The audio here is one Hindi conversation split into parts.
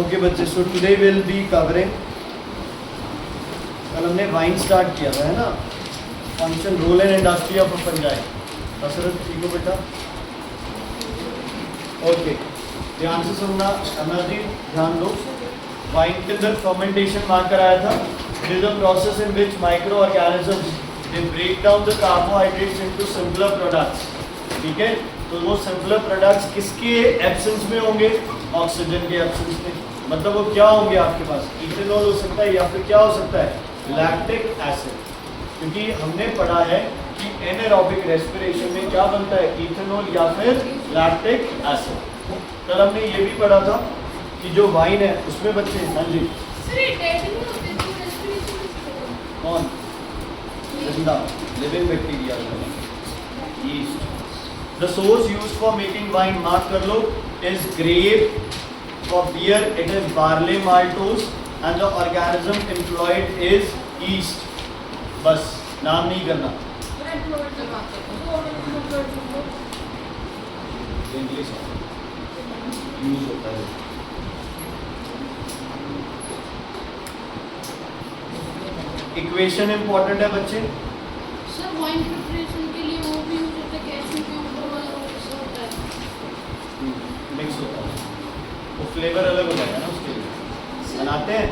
ओके बच्चे, so today will be covering, कल हमने वाइन स्टार्ट किया था है ना, function role and industry of Punjab. कसरत ठीक हो बेटा? ओके, ध्यान से सुनना अन्ना जी, ध्यान दो। वाइन के अंदर फर्मेंटेशन मार्क कराया था। It is a process in which microorganisms they break down the carbohydrates into simpler products. ठीक है, तो वो सिंपलर प्रोडक्ट्स किसके एब्सेंस में होंगे? ऑक्सीजन के एब्सेंस में। मतलब वो क्या होंगे आपके पास? इथेनॉल हो सकता है या फिर क्या हो सकता है? Lactic acid. क्योंकि हमने पढ़ा है कि एनारोबिक रेस्पिरेशन में क्या बनता है? इथेनॉल या फिर लैक्टिक एसिड। कल हमने ये भी पढ़ा था कि जो वाइन है उसमें बच्चे, हाँ जी कौन? जिंदा living bacteria, yeast. The source used for making wine, mark कर लो, is grape. For beer it is barley maltose and the organism employed is yeast. बस नाम नहीं करना। इंग्लिश यूज होता है। इक्वेशन इंपॉर्टेंट है बच्चे। सर वाइन प्रिपरेशन के लिए वो भी यूज होता है, कैल्शियम के ऊपर वाला वो होता है, मिक्स होता है, वो फ्लेवर अलग हो जाएगा ना उसके लिए। बनाते हैं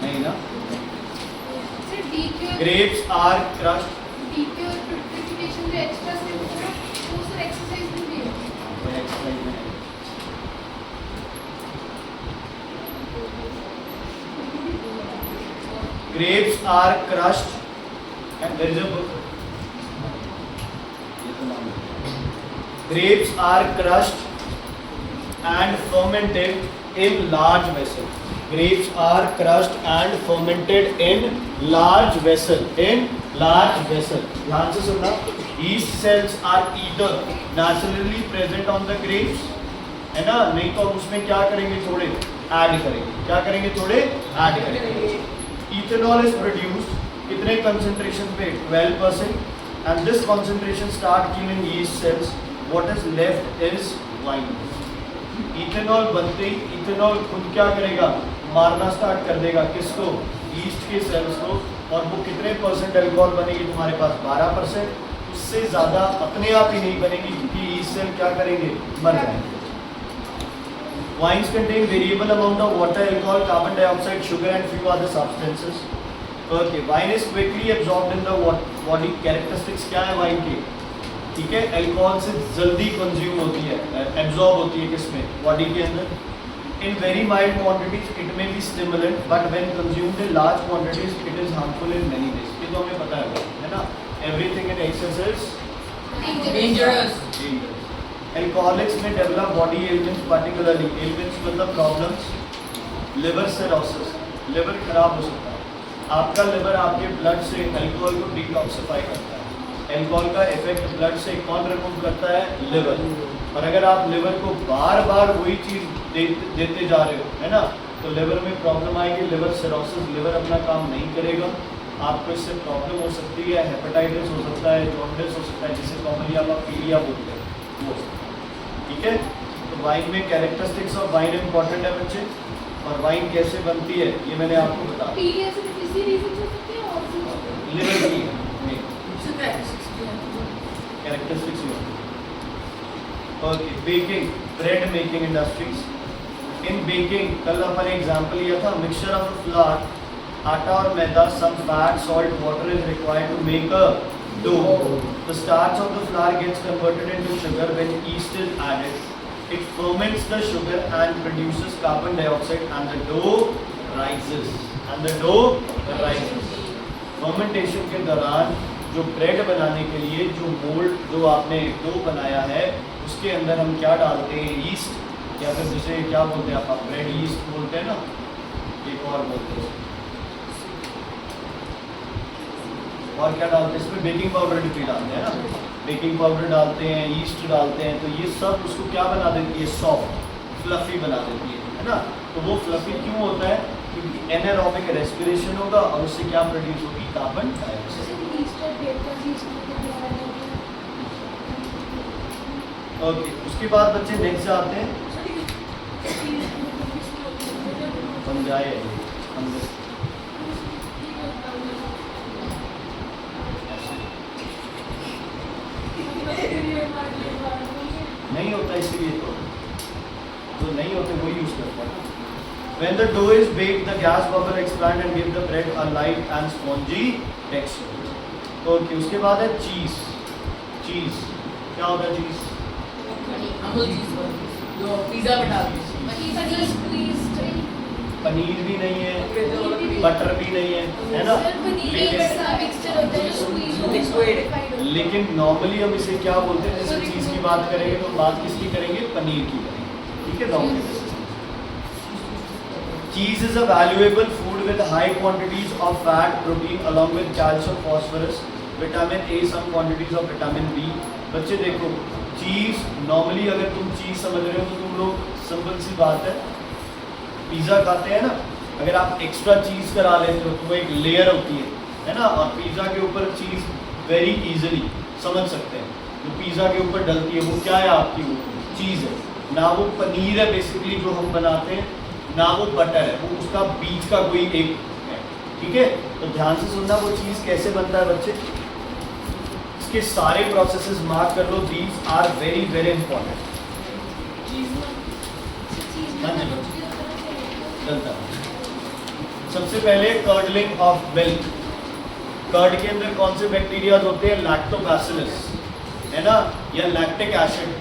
नहीं ना? Grapes are crushed. डीके और प्रिपरेशन जो एक्स्ट्रा से होता है वो सर एक्सरसाइज में भी है। एक्सरसाइज में grapes are crushed and there is a book. Grapes are crushed and fermented in large vessel. Grapes are crushed and fermented in large vessel. In large vessel. ध्यान से सुनना. Yeast cells are either naturally present on the grapes, है ना? नहीं तो हम उसमें क्या करेंगे? थोड़े ऐड करेंगे। क्या करेंगे? थोड़े ऐड करेंगे। Ethanol is produced कितने concentration पे? 12%, and this concentration start killing yeast cells. What is left is wine. Ethanol बनते ही इथेनॉल खुद क्या करेगा? मारना स्टार्ट कर देगा किसको? यीस्ट के सेल्स को। और वो कितने परसेंट अल्कोहल बनेगी तुम्हारे पास? 12%। उससे ज़्यादा अपने आप ही नहीं बनेगी क्योंकि यीस्ट सेल क्या करेंगे? मर जाएंगे। Wines contain variable amount of water, alcohol, carbon dioxide, sugar and few other substances. Okay, wine is quickly absorbed in the body. Characteristics क्या है वाइन के? ठीक है, अल्कोहल से जल्दी कंज्यूम होती है, एब्जॉर्ब होती है किसमें? बॉडी के अंदर। In very mild quantities it may be stimulant, but when consumed in large quantities it is harmful in many ways. ये तो हमें पता है ना? Everything in excess is dangerous. Alcoholics may develop body ailments, particularly ailments मतलब problems, liver cirrhosis, liver खराब हो सकता है। आपका लिवर आपके ब्लड से अल्कोहल को डिटॉक्सिफाई करता है। अल्कोहल का इफेक्ट ब्लड से कौन रिमूव करता है? लिवर। और अगर आप लिवर को बार बार वही चीज़ देते जा रहे हो, है ना, तो लिवर में प्रॉब्लम आएगी, लिवर सिरोसिस, लिवर अपना काम नहीं करेगा, आपको इससे प्रॉब्लम हो सकती है, हेपेटाइटिस हो सकता है, जॉन्डिस हो सकता है, जिसे कॉमनली आप पीलिया बोलते हैं, वो हो सकता है। ठीक है, तो वाइन में कैरेक्टरिस्टिक्स ऑफ वाइन इंपॉर्टेंट है बच्चे। और वाइन कैसे बनती है ये मैंने आपको बताया। पीलिया से किसी रीजन से सकते हैं और कुछ लिवर की characteristics characteristics. Okay, baking, bread making industries. In baking कल अपन एग्जांपल लिया था, मिक्सचर ऑफ फ्लावर, आटा और मैदा, some fat, salt, water is required to make a dough. The starch of the flour gets converted into sugar when yeast is added. It ferments the sugar and produces carbon dioxide and the dough rises. And the dough rises. Fermentation के दौरान जो ब्रेड बनाने के लिए जो मोल्ड, जो आपने डो बनाया है, उसके अंदर हम क्या डालते हैं? यीस्ट, या फिर जिसे क्या बोलते हैं आप? ब्रेड यीस्ट बोलते हैं ना, एक और बोलते हैं। और क्या डालते हैं इसमें? बेकिंग पाउडर भी डालते हैं ना, बेकिंग पाउडर डालते हैं, यीस्ट डालते हैं, तो ये सब उसको क्या बना देती है? सॉफ्ट, फ्लफी बना देती है ना। तो वो फ्लफी क्यों होता है? क्योंकि एनारोबिक रेस्पिरेशन होगा और उससे क्या प्रोड्यूस होगी? Carbon dioxide. ओके, उसके बाद बच्चे नेक्स्ट आते हैं। समझाए हमने नहीं होता इसीलिए तो नहीं होते वही यूज करता है। When the dough is baked, the gas bubble expand and give the bread a light and spongy texture. तो उसके बाद है चीज। चीज क्या होता है चीज? अमूल चीज जो पिज्जा में डालते हैं। पनीर भी नहीं है, बटर भी नहीं है ना? लेकिन नॉर्मली हम इसे क्या बोलते हैं? जैसे चीज की बात करेंगे तो बात किसकी करेंगे? पनीर की करेंगे, ठीक है normally. Cheese is a valuable food with high quantities of fat, protein along with calcium, phosphorus, vitamin A, some quantities of vitamin B. बच्चे देखो चीज़ नॉर्मली अगर तुम चीज़ समझ रहे हो तो तुम लोग सिंपल सी बात है पिज़्ज़ा खाते हैं ना, अगर आप एक्स्ट्रा चीज़ करा लेते हो तो वो एक लेयर होती है ना, और पिज़्ज़ा के ऊपर चीज़ वेरी इजीली समझ सकते हैं जो पिज़्ज़ा के ऊपर डलती है वो क्या है? आपकी वो चीज़ है ना, वो पनीर है बेसिकली जो हम बनाते हैं ना, वो बटर है, वो उसका बीच का कोई एक है, ठीक है। तो ध्यान से सुनना वो चीज़ कैसे बनता है बच्चे, इसके सारे प्रोसेसेस मार्क कर लो, these are very very important. सबसे पहले कर्डलिंग ऑफ मिल्क। कर्ड के अंदर कौन से बैक्टीरिया होते हैं? लैक्टोबैसिलस है ना, या लैक्टिक एसिड।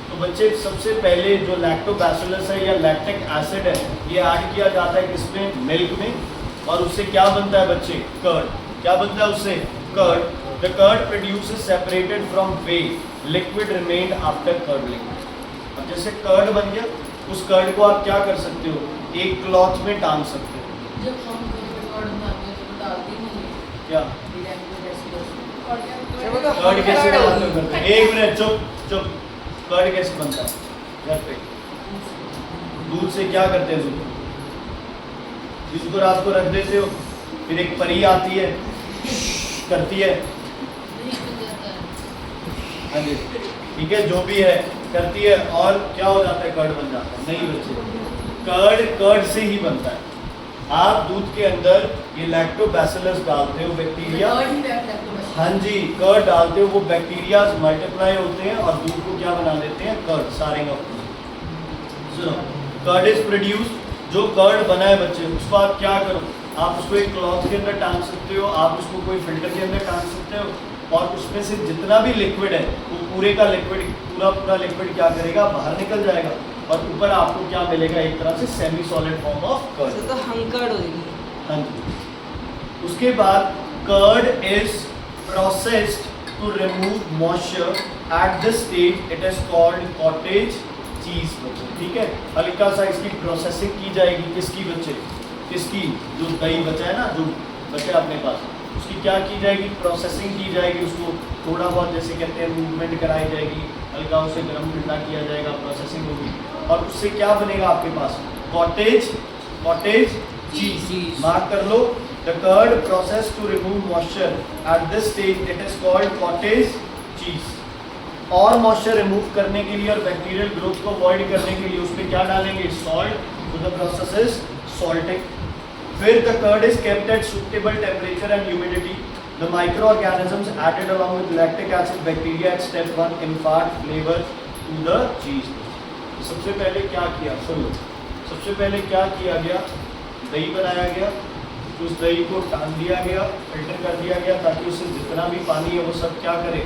तो बच्चे सबसे पहले जो लैक्टोबैसिलस है या लैक्टिक एसिड है ये ऐड किया जाता है किसमें? मिल्क में, और उससे क्या बनता है बच्चे? कर्ड। क्या बनता है उससे? Curd. The curd produces separated from whey liquid remained after curdling. अब जैसे कर्ड बन गया, उस कर्ड को आप क्या कर सकते हो? एक क्लॉथ में टांग सकते हो। जब हम कर्ड बनाते हैं तो डालते नहीं है क्या कर्ड कैसे बनता है? एक मिनट चुप चुप। कर्ड कैसे बनता है घर पे? दूध से क्या करते हैं? दूध इसको रात को रख देते हो, फिर एक परी आती है करती है, हाँ जी ठीक है, जो भी है करती है, और क्या हो जाता है? कर्ड बन जाता है। नहीं बच्चे, कर्ड से ही बनता है। आप दूध के अंदर ये लैक्टोबैसिलस डालते हो, बैक्टीरिया, हाँ जी कर्ड डालते हो, वो बैक्टीरिया मल्टीप्लाई होते हैं और दूध को क्या बना देते हैं? कर्ड। सारेंगे सुनो, कर्ड इज प्रोड्यूस, जो कर्ड बना है बच्चे उसको आप क्या करो? आप उसको एक क्लॉथ के अंदर टांग सकते हो, आप उसको कोई फिल्टर के अंदर टांग सकते हो, और उसमें से जितना भी लिक्विड है वो पूरे का लिक्विड पूरा लिक्विड क्या करेगा? बाहर निकल जाएगा, और ऊपर आपको क्या मिलेगा? एक तरह से semi solid form of curd. तो हंकर्ड होगी। हाँ जी। उसके बाद curd is processed to remove moisture. At this stage it is called cottage cheese बच्चे, ठीक है। हल्का सा इसकी प्रोसेसिंग की जाएगी, किसकी बच्चे? किसकी? जो दही बचा है ना, जो बचा अपने पास, उसकी क्या की जाएगी? प्रोसेसिंग की जाएगी, उसको थोड़ा बहुत जैसे कहते हैं मूवमेंट कराई जाएगी, हल्का उसे गर्म ठंडा किया जाएगा, प्रोसेसिंग होगी, और उससे क्या बनेगा आपके पास? Cottage cheese. मार्क कर लो, the curd process to remove moisture. At this stage it is called cottage cheese. और मॉइस्चर रिमूव करने के लिए और बैक्टीरियल ग्रोथ को अवॉइड करने के लिए उस पर क्या डालेंगे? सॉल्ट। तो द प्रोसेस इज सॉल्टिंग। फिर the curd is kept at suitable temperature and humidity. The microorganisms added along with lactic acid bacteria at step 1 impart flavour to the cheese. सबसे पहले क्या किया? सुनो, सबसे पहले क्या किया गया? दही बनाया गया, उस दही को टांग दिया गया, फिल्टर कर दिया गया, ताकि उससे जितना भी पानी है वो सब क्या करे?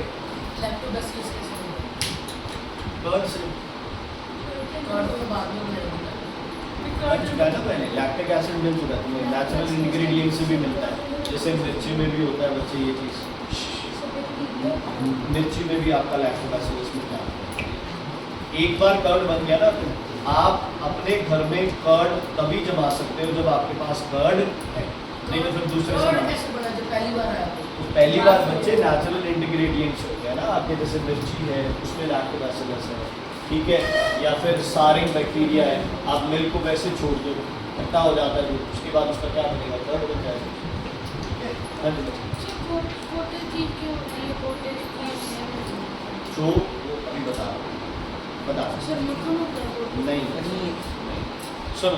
कर्ड से बन चुका है ना पहले, लैक्टिक एसिड मिल चुका है, नेचुरल इंग्रेडिएंट से भी मिलता है, जैसे मिर्ची में भी होता है बच्चे ये चीज़, मिर्ची में भी आपका लैक्टिक एसिड मिलता है। एक बार कर्ड बन गया ना, तो आप अपने घर में कर्ड तभी जमा सकते हो जब आपके पास कर्ड है, नहीं तो फिर दूसरे से पहली बार बच्चे नेचुरल इंग्रेडिएंट्स हो गया ना आपके, जैसे मिर्ची है उसमें लैक्टिक एसिड है, ठीक है, या फिर सारिन बैक्टीरिया है, आप मिल्क को वैसे छोड़ दो खट्टा हो जाता है दूध, उसके बाद उसका क्या बनेगा? कर्ड बन जाएगा। जो वो अभी बता नहीं सुनो,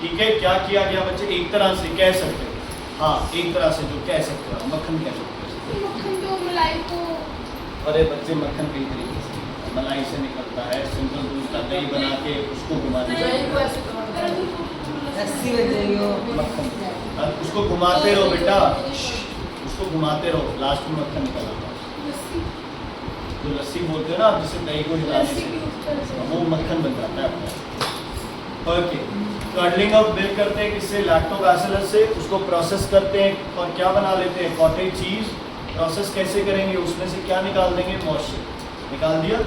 ठीक है, क्या किया गया बच्चे, एक तरह से कह सकते हो, हाँ एक तरह से जो कह सकते हो मक्खन कह सकते हो। मक्खन जो मलाई को अरे बच्चे मक्खन कई तरीके से मलाई से निकलता है, सिंपल दूध का दही बना के उसको घुमाते दही को हैं ऐसे कवर अरे कर दूध लस्सी बन जाएगी वो। मक्खन, और उसको घुमाते रहो बेटा, उसको घुमाते रहो, लास्ट में मक्खन निकल आता है। लस्सी जो लस्सी बोलते हो ना आप, जिसे दही को हिलाने लस्सी से की उस तरह से वो मक्खन बन जाता है अपना। ओके, कर्डलिंग ऑफ मिल्क करते हैं किससे, लैक्टोबैसिलस से, उसको प्रोसेस करते हैं और क्या बना लेते हैं, कॉटेज चीज। प्रोसेस कैसे करेंगे, उसमें से क्या निकाल देंगे, मॉइस्चर निकाल दिया।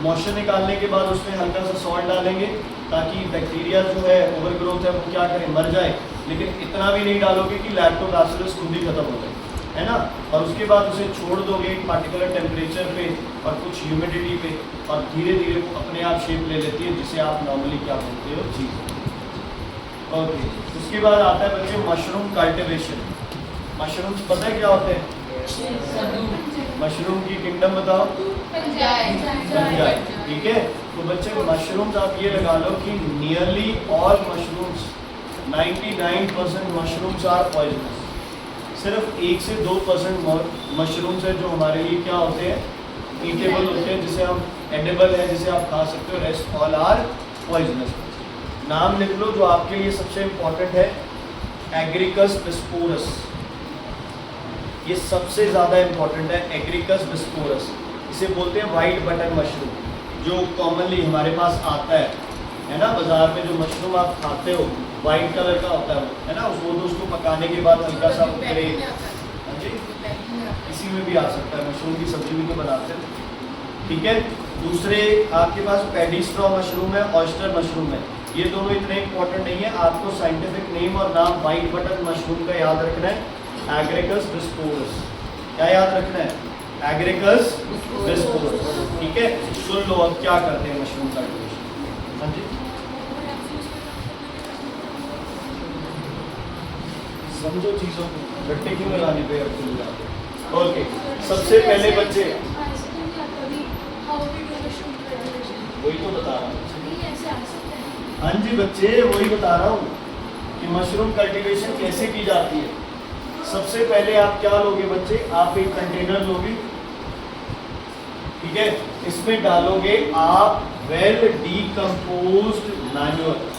मॉइस्चर निकालने के बाद उसमें हल्का सा सॉल्ट डालेंगे ताकि बैक्टीरिया जो है ओवर ग्रोथ है वो क्या करे, मर जाए, लेकिन इतना भी नहीं डालोगे कि लैक्टोबैसिलस खुद ही खत्म हो जाए, है ना। और उसके बाद उसे छोड़ दोगे एक पार्टिकुलर टेम्परेचर पे और कुछ ह्यूमिडिटी पे, और धीरे धीरे वो अपने आप शेप ले लेती है, जिसे आप नॉर्मली क्या बोलते हो, चीज। ओके, उसके बाद आता है बच्चे मशरूम कल्टिवेशन। मशरूम्स पता है क्या होते हैं, मशरूम की किंगडम बताओ, फंजाई, ठीक है। तो बच्चे मशरूम्स आप ये लगा लो कि nearly all mushrooms 99% mushrooms are poisonous. सिर्फ 1 से 2% मशरूम्स है जो हमारे लिए क्या होते हैं, ईटेबल होते हैं, जिसे हम एडेबल है, जिसे आप खा सकते हो, रेस्ट ऑल आर पॉइजनस। नाम लिख लो जो आपके लिए सबसे इम्पोर्टेंट है, एग्रिकस बिस्पोरस, ये सबसे ज़्यादा इम्पोर्टेंट है, एग्रिकस बिस्पोरस। इसे बोलते हैं वाइट बटन मशरूम, जो कॉमनली हमारे पास आता है ना, बाजार में जो मशरूम आप खाते हो वाइट कलर का होता है वो, है ना, वो तो उसको पकाने के बाद हल्का सा ग्रे, हाँ जी, इसी में भी आ सकता है, मशरूम की सब्जी भी तो बनाते हैं, ठीक है। दूसरे आपके पास पैडी स्ट्रॉ मशरूम है, ऑयस्टर मशरूम है, ये दोनों इतने इंपॉर्टेंट नहीं है, आपको साइंटिफिक नेम और नाम वाइट बटन मशरूम का याद रखना है, एग्रिकस बिस्पोरस। क्या याद रखना है, एग्रिकस बिस्पोरस, ठीक है। सुन लो अब क्या करते हैं मशरूम कल्टीवेशन, हाँ जी, समझो चीजों को, गट्टे क्यों लगाने पे अब तुम जाते हो। ओके, सबसे पहले बच्चे, वही तो बता रहा हूँ, हाँ जी बच्चे वही बता रहा हूँ कि मशरूम कल्टीवेशन कैसे की जाती है। सबसे पहले आप क्या लोगे बच्चे, आप एक कंटेनर लोगे, ठीक है, इसमें डालोगे आप वेल डीकम्पोज्ड मैन्योर।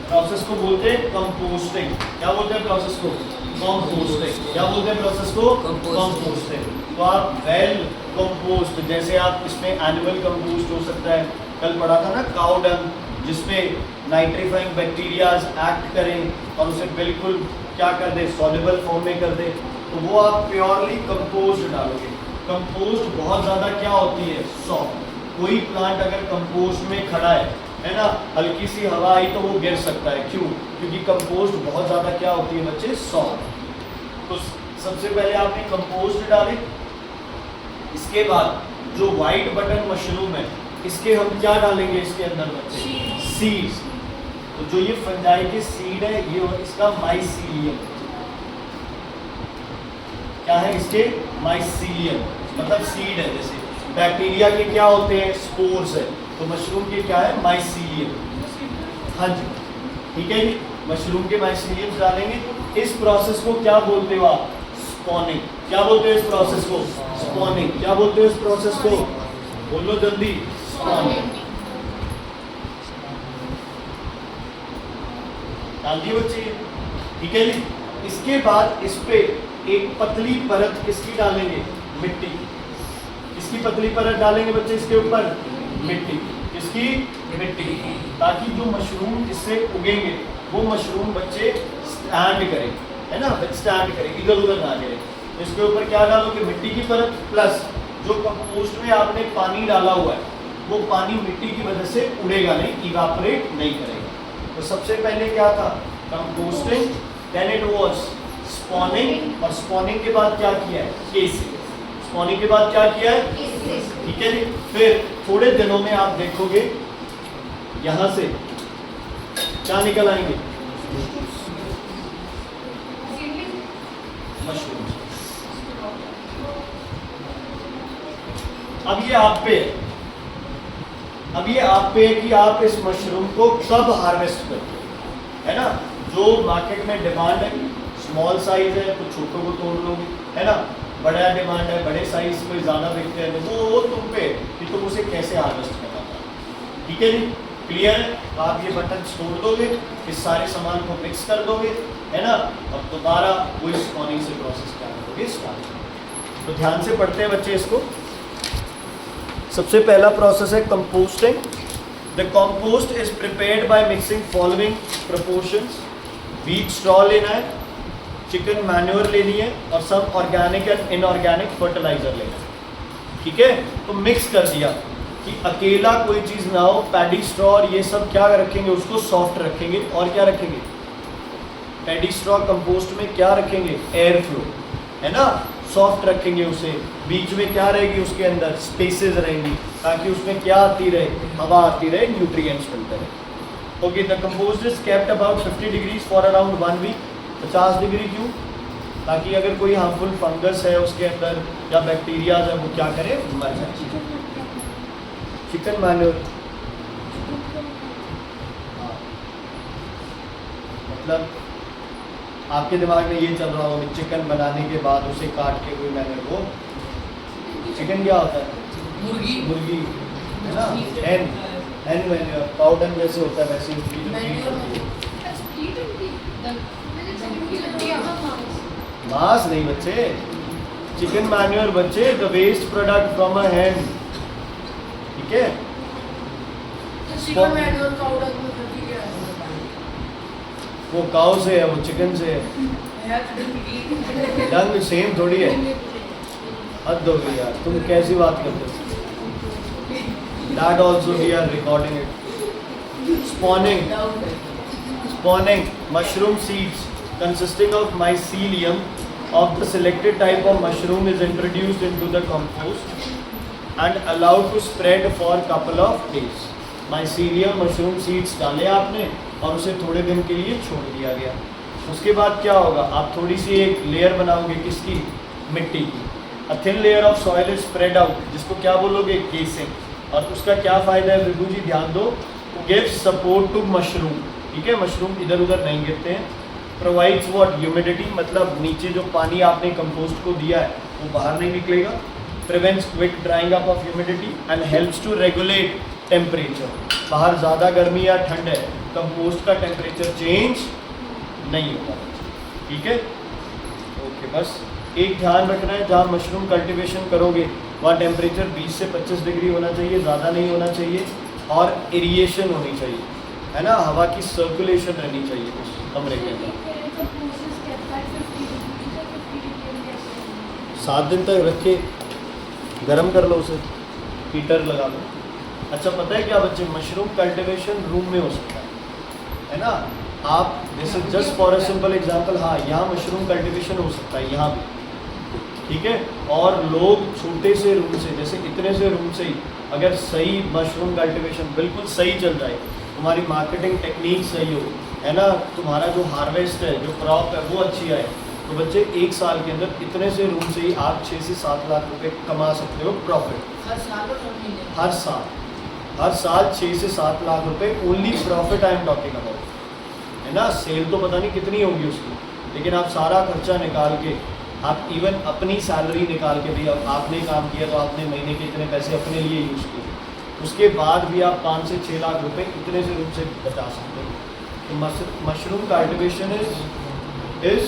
प्रोसेस को बोलते हैं कंपोस्टिंग। क्या बोलते हैं प्रोसेस को, कंपोस्टिंग। क्या बोलते हैं प्रोसेस को, कंपोस्टिंग। तो आप वेल कंपोस्ट, जैसे आप इसमें एनिमल कंपोस्ट हो सकता है, कल पढ़ा था ना काउ डंग, जिसमें नाइट्रीफाइंग बैक्टीरियाज एक्ट करें और उसे बिल्कुल क्या कर दे, सॉल्युबल फॉर्म में कर दे, तो वो आप प्योरली कंपोस्ट डालोगे। कंपोस्ट बहुत ज़्यादा क्या होती है, सॉफ्ट। कोई प्लांट अगर कंपोस्ट में खड़ा है ना, हल्की सी हवा आई तो वो गिर सकता है, क्यों, क्योंकि कंपोस्ट बहुत ज़्यादा क्या होती है बच्चे, सॉफ्ट। तो सबसे पहले आपने कंपोस्ट डाले, इसके बाद जो वाइट बटन मशरूम है इसके हम क्या डालेंगे इसके अंदर बच्चे, सीड्स। तो जो ये फंजाई के सीड है ये इसका माइसीलियम, क्या है इसके, माइसीलियम मतलब सीड है। जैसे बैक्टीरिया के क्या होते हैं, स्पोर्स है, तो मशरूम के क्या है, माइसीलियम। हाँ जी, ठीक है जी, मशरूम के माइसीलियम डालेंगे। इस प्रोसेस को क्या बोलते हो आप, स्पॉनिंग। क्या बोलते हो इस प्रोसेस को, स्पॉनिंग। क्या बोलते हो इस प्रोसेस को, बोलो जल्दी, स्पॉनिंग। डाल दिए बच्चे, ठीक है जी। इसके बाद इस पे एक पतली परत किसकी डालेंगे, मिट्टी। किसकी पतली परत डालेंगे बच्चे इसके ऊपर, मिट्टी। किसकी, मिट्टी, ताकि जो मशरूम इससे उगेंगे वो मशरूम बच्चे स्टैंड करें, है ना, स्टैंड करें, इधर उधर ना गिरे। इसके ऊपर क्या डालोगे, मिट्टी की परत, प्लस जो कंपोस्ट में आपने पानी डाला हुआ है वो पानी मिट्टी की वजह से उड़ेगा नहीं, इवापोरेट नहीं करेगा। तो सबसे पहले क्या था, composting, then it was spawning, और स्पॉनिंग के बाद क्या किया है, केसिंग। स्पॉनिंग के बाद क्या किया है, ठीक है जी। फिर थोड़े दिनों में आप देखोगे यहां से क्या निकल आएंगे, मशरूम। अब ये आप पे, अब ये आप पे है कि आप इस मशरूम को कब हार्वेस्ट करते हो, है ना। जो मार्केट में डिमांड है, स्मॉल साइज है तो छोटों को तोड़ लोगे, है ना। बड़ा डिमांड है, बड़े साइज कोई ज़्यादा बिकते हैं तो वो तुम पे कि तुम उसे कैसे हार्वेस्ट करना चाहते। ठीक है जी, क्लियर है। तो आप ये बटन छोड़ दोगे, इस सारे सामान को मिक्स कर दोगे, है ना। अब दोबारा वो इस स्पॉनिंग से प्रोसेस क्या करोगे, स्टार्ट। तो ध्यान से पढ़ते हैं बच्चे इसको। सबसे पहला प्रोसेस है composting. The compost is prepared by mixing following proportions. Wheat straw लेना है, चिकन मैन्योर लेनी है और सब ऑर्गेनिक एंड इनऑर्गेनिक फर्टिलाइजर लेना है। ठीक है, तो मिक्स कर दिया कि अकेला कोई चीज़ ना हो। पैडी स्ट्रॉ और ये सब क्या रखेंगे, उसको सॉफ्ट रखेंगे। और क्या रखेंगे, पैडी स्ट्रॉ कंपोस्ट में क्या रखेंगे, एयर फ्लो, है ना, सॉफ्ट रखेंगे उसे। बीच में क्या रहेगी, उसके अंदर स्पेसेस रहेंगी ताकि उसमें क्या आती रहे, हवा आती रहे, न्यूट्रिएंट्स मिलते रहे। Okay, the compost is kept about 50 degrees for around 1 week. 50 degree क्यों, ताकि अगर कोई हार्मफुल फंगस है उसके अंदर या बैक्टीरिया है वो क्या करे, मर जाए। चिकन मैन्योर मतलब आपके दिमाग में ये चल रहा होगा चिकन बनाने के बाद उसे काट के कोई मैंने वो चिकन क्या होता है, मुर्गी है ना, हैन मैन्योर, पाउडर जैसे होता है वैसे उसकी जो फीड होती है। मांस नहीं बच्चे, चिकन मैन्योर बच्चे, the waste product from a hen. ठीक है, चिकन मैन्योर पाउडर में करती क्या है? वो काऊ से है, वो चिकन से है, डंग सेम थोड़ी है। हद हो गई यार, तुम कैसी बात करते हो। That also we are recording it. Spawning mushroom seeds consisting of mycelium of the selected type of mushroom is introduced into the compost and allowed to spread for couple of days. mycelium mushroom seeds डाले आपने और उसे थोड़े दिन के लिए छोड़ दिया गया। उसके बाद क्या होगा, आप थोड़ी सी एक लेयर बनाओगे, किसकी, मिट्टी की। A thin layer of soil is spread out, जिसको क्या बोलोगे, केसिंग। और उसका क्या फ़ायदा है विभू जी, ध्यान दो, गिव्स सपोर्ट टू मशरूम। ठीक है, मशरूम इधर उधर नहीं गिरते हैं। प्रोवाइड्स व्हाट, ह्यूमिडिटी, मतलब नीचे जो पानी आपने कंपोस्ट को दिया है वो बाहर नहीं निकलेगा। Prevents quick drying up of humidity and helps to regulate temperature. बाहर ज़्यादा गर्मी या ठंड है, कंपोस्ट का टेम्परेचर चेंज नहीं होगा। ठीक है, ओके। बस एक ध्यान रखना है, जहाँ मशरूम कल्टीवेशन करोगे वहाँ टेम्परेचर 20 से 25 डिग्री होना चाहिए, ज़्यादा नहीं होना चाहिए। और एरिएशन होनी चाहिए, है ना, हवा की सर्कुलेशन रहनी चाहिए उस कमरे के अंदर। 7 दिन तक रख के गर्म कर लो उसे, हीटर लगा लो। अच्छा, पता है क्या बच्चे, मशरूम कल्टीवेशन रूम में हो सकता है ना। आप जैसे just for a simple example, हाँ यहाँ मशरूम कल्टीवेशन हो सकता है, यहाँ भी। ठीक है, और लोग छोटे से रूम से, जैसे इतने से रूम से ही अगर सही मशरूम कल्टीवेशन बिल्कुल सही चल जाए, तुम्हारी मार्केटिंग टेक्निक सही हो, है ना, तुम्हारा जो हार्वेस्ट है, जो क्रॉप है वो अच्छी आए, तो बच्चे 1 साल के अंदर इतने से रूम से ही आप 6 से 7 लाख रुपए कमा सकते हो प्रॉफिट। हर साल और हर महीने? हर साल 6 से 7 लाख रुपए only profit I am talking about, है ना। सेल तो पता नहीं कितनी होगी उसकी, लेकिन आप सारा खर्चा निकाल के, आप इवन अपनी सैलरी निकाल के भी, आपने काम किया तो आपने महीने के इतने पैसे अपने लिए यूज़ किए, उसके बाद भी आप 5 से 6 लाख रुपए इतने से रूम से बचा सकते हो। तो mushroom cultivation is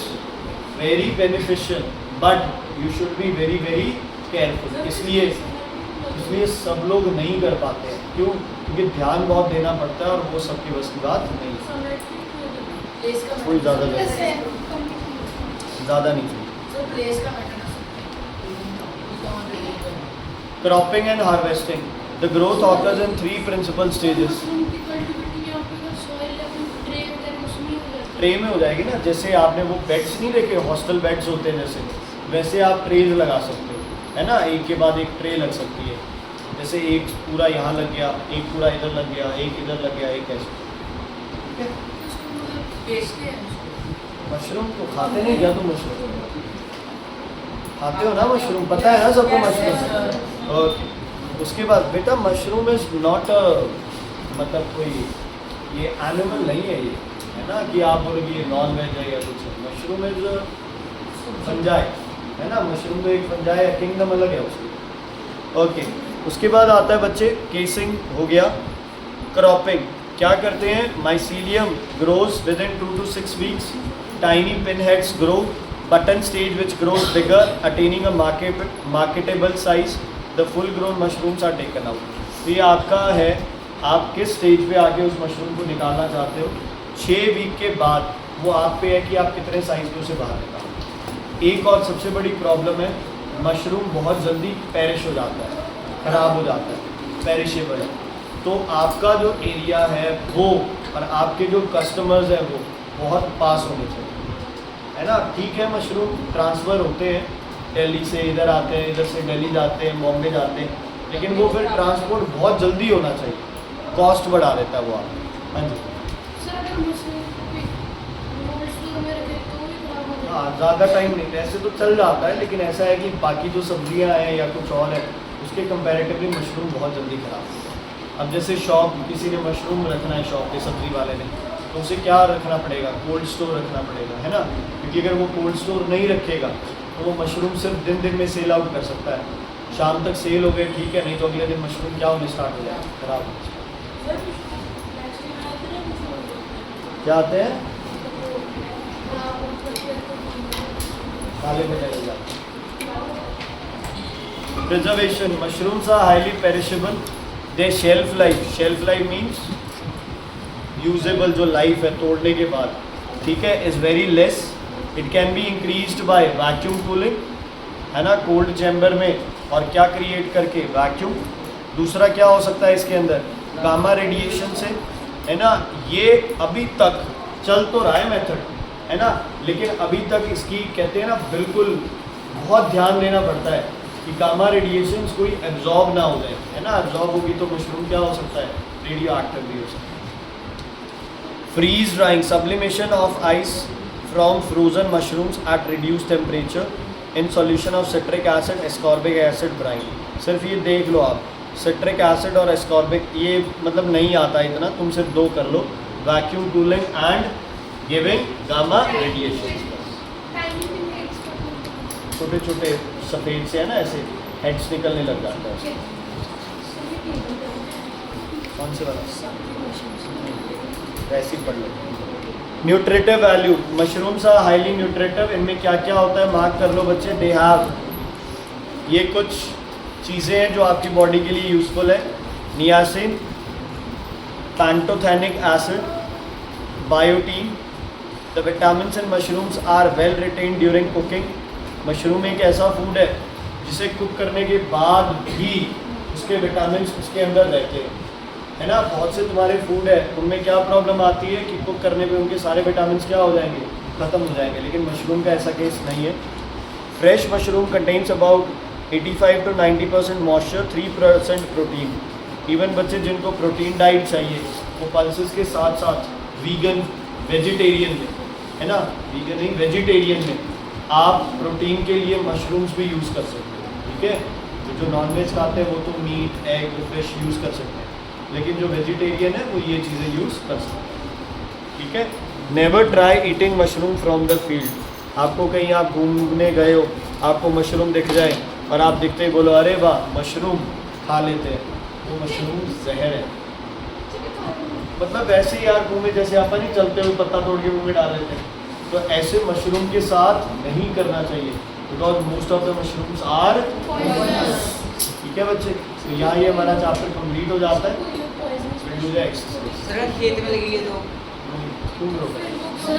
very beneficial, but you should be very very careful. इसलिए सब लोग नहीं कर पाते हैं, क्यों, क्योंकि ध्यान बहुत देना पड़ता है और वो सबकी बस की बात नहीं है। कोई ज़्यादा नहीं चाहिए। Cropping and harvesting, the growth occurs in 3 principal stages. Tray में हो जाएगी ना, जैसे आपने वो बेड्स नहीं देखे, हॉस्टल बेड्स होते हैं जैसे, वैसे आप ट्रेज लगा सकते हो, है ना। एक के बाद एक ट्रे लग सकती है, जैसे एक पूरा यहाँ लग गया, एक पूरा इधर लग गया, एक इधर लग गया, एक ऐसे। ठीक है, मशरूम को खाते नहीं क्या तुम? मशरूम खाते हो ना, मशरूम पता है ना सबको मशरूम। ओके, उसके बाद बेटा मशरूम इज नॉट मतलब कोई ये एनिमल नहीं है ये, है ना कि आप बोलोगे ये नॉन वेज है या कुछ है। मशरूम इज फंजाई, है ना, मशरूम तो एक फंजाई है, किंगडम अलग है उसकी। ओके, उसके बाद आता है बच्चे केसिंग हो गया। क्रॉपिंग क्या करते हैं, mycelium grows within 2 to 6 weeks, tiny pin heads grow, button stage which grows bigger attaining a marketable size, the full grown mushrooms are taken out. तो ये आपका है, आप किस स्टेज पे आके उस मशरूम को निकालना चाहते हो। 6 वीक के बाद वो आप पे है कि आप कितने साइज में उसे बाहर निकालो। एक और सबसे बड़ी प्रॉब्लम है, मशरूम बहुत जल्दी पेरिश हो जाता है, ख़राब हो जाता है, पेरिशेबल है। तो आपका जो एरिया है वो और आपके जो कस्टमर्स हैं वो बहुत पास होने चाहिए, है ना। ठीक है, मशरूम ट्रांसफ़र होते हैं, दिल्ली से इधर आते हैं, इधर से दिल्ली जाते हैं, बॉम्बे जाते हैं, लेकिन वो फिर ट्रांसपोर्ट बहुत जल्दी होना चाहिए, कॉस्ट बढ़ा देता है वो आप। हाँ जी, सर अगर मशरूम कोल्ड स्टोर में रखे तो भी खराब हो हाँ जाएगा। ज़्यादा टाइम नहीं, ऐसे तो चल जाता है, लेकिन ऐसा है कि बाकी जो सब्जियां हैं या कुछ और है उसके कंपैरेटिवली मशरूम बहुत जल्दी ख़राब होता है। अब जैसे शॉप, किसी ने मशरूम रखना है शॉप पे, सब्जी वाले ने, तो उसे क्या रखना पड़ेगा, कोल्ड स्टोर रखना पड़ेगा, है ना, क्योंकि अगर वो कोल्ड स्टोर नहीं रखेगा तो वो मशरूम सिर्फ दिन में सेल आउट कर सकता है। शाम तक सेल हो गए ठीक है, नहीं तो अगले दिन मशरूम क्या होने स्टार्ट हो जाएगा, खराब हो जाएगा। सर नेक्स्ट में आते हैं कुछ क्या आते हैं, काले में चले जाते हैं। Preservation, mushrooms are highly perishable, the shelf life means usable, जो लाइफ है तोड़ने के बाद, ठीक है, is very less. It can be increased by vacuum cooling, है ना, कोल्ड चैम्बर में, और क्या क्रिएट करके, वैक्यूम। दूसरा क्या हो सकता है इसके अंदर, गामा रेडिएशन से, है ना। ये अभी तक चल तो रहा है मेथड, है ना, लेकिन अभी तक इसकी कहते हैं ना बिल्कुल बहुत ध्यान देना पड़ता है कि गामा रेडिएशंस कोई एब्जॉर्ब ना हो जाए, है ना। एब्जॉर्ब होगी तो मशरूम क्या हो सकता है, रेडियो एक्टिव भी हो सकता है। Freeze drying, sublimation of ice from frozen mushrooms at reduce temperature in solution of citric acid, ascorbic acid brine. सिर्फ ये देख लो आप, सिट्रिक एसिड और एस्कॉर्बिक, ये मतलब नहीं आता इतना, तुम सिर्फ 2 कर लो, vacuum cooling and giving gamma radiation. छोटे छोटे सफ़ेद से, है ना, ऐसे हेड्स निकलने लग जाता है। कौन से वाला, वैसे ही पढ़ लो। Nutritive value, mushrooms are highly nutritive, इनमें क्या क्या होता है मार्क कर लो बच्चे। दे हैव, ये कुछ चीज़ें हैं जो आपकी बॉडी के लिए यूज़फुल है। Niacin, pantothenic acid, biotin. The vitamins in mushrooms are well retain during cooking. Mushroom एक ऐसा फूड है जिसे कुक करने के बाद भी उसके विटामिन्स उसके अंदर रहते हैं, है ना। बहुत से तुम्हारे फूड है उनमें क्या प्रॉब्लम आती है कि कुक करने पे उनके सारे विटामिन्स क्या हो जाएंगे, ख़त्म हो जाएंगे, लेकिन मशरूम का ऐसा केस नहीं है। Fresh mushroom contains about 85 to 90% moisture, 3% protein. Even बच्चे जिनको प्रोटीन डाइट चाहिए वो पल्सेस के साथ साथ वीगन, वेजिटेरियन में, है ना, वीगन नहीं वेजिटेरियन में आप प्रोटीन के लिए मशरूम्स भी यूज़ कर सकते हो, ठीक है। तो जो नॉनवेज खाते हैं वो तो मीट, एग, फिश यूज़ कर सकते हैं, लेकिन जो वेजिटेरियन है वो ये चीज़ें यूज़ कर सकते हैं, ठीक है। Never try eating mushroom from the field. आपको कहीं आप घूमने गए हो, आपको मशरूम दिख जाए और आप दिखते ही बोलो अरे वाह मशरूम, खा लेते हैं, वो मशरूम जहर है। मतलब वैसे ही यार मुँह में जैसे आप नहीं चलते हुए पत्ता तोड़ के मुँह में डाल लेते हैं, तो ऐसे मशरूम के साथ नहीं करना चाहिए, because most of the mushrooms are, ठीक है बच्चे। तो यहाँ ये हमारा चैप्टर कंप्लीट हो जाता है। फिर मुझे एक्सरसाइज सर खेत में लगी है तो क्यों रोका? सर